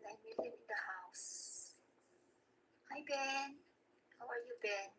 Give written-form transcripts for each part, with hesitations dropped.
Emily in the house. Hi, Ben. How are you, Ben?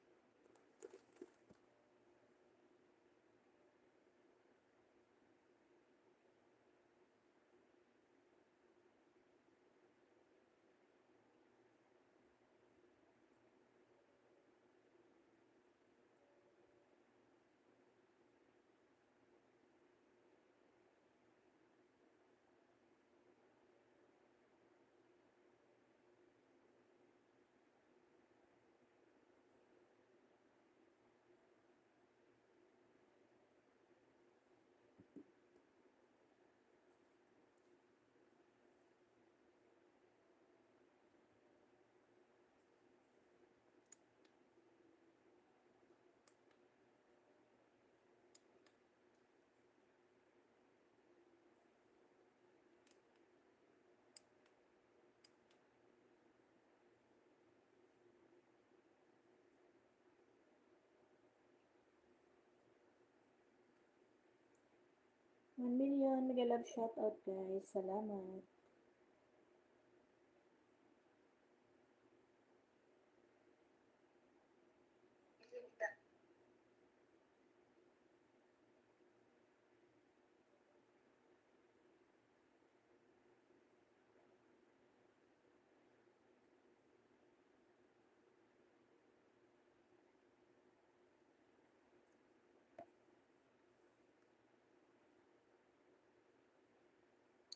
One million mega love shout out guys. Salamat.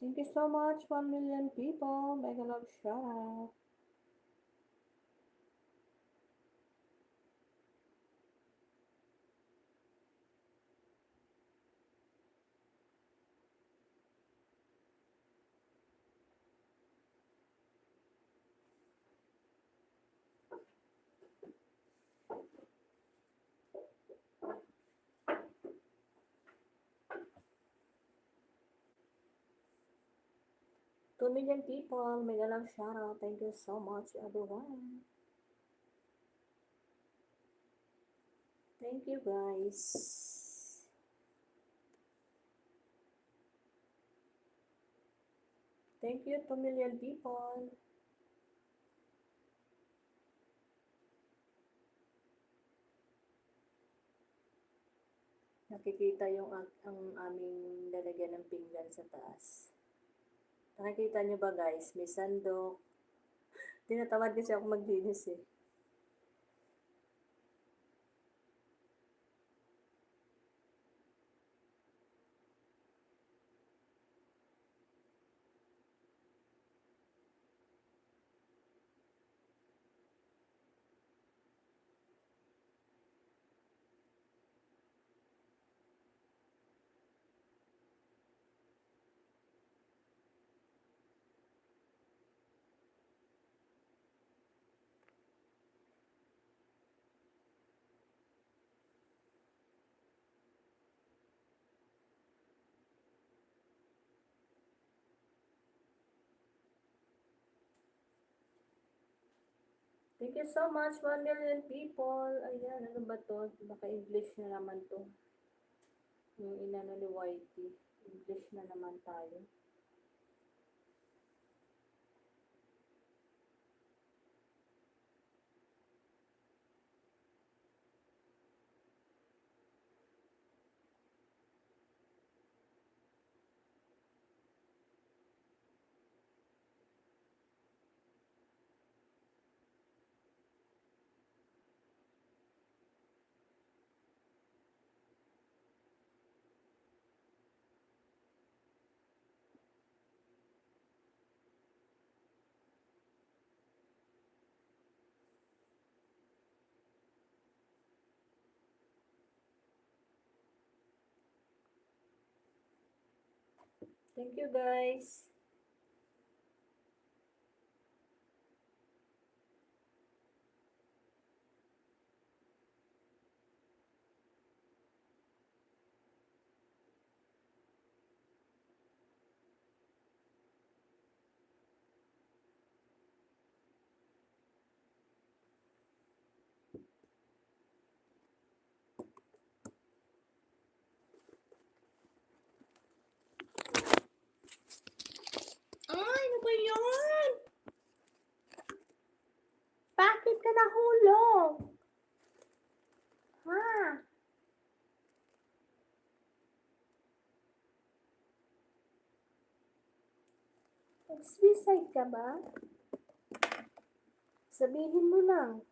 Thank you so much, 1 million people. Mega love shout out. Two million people. Mega love shout out. Thank you so much, everyone. Thank you, guys. Thank you, 2 million people. Nakikita yung ang aming lalagyan ng pinggan sa taas. Nakikita nyo ba guys? May sandok. Tinatamad kasi ako maglinis eh. Thank you so much, 1 million people. Ayan, ano ba to? Baka English na naman to. Yung inano ni Whitey. English na naman tayo. Thank you guys. lang. Ha? Nag-suicide ka ba? Sabihin mo lang.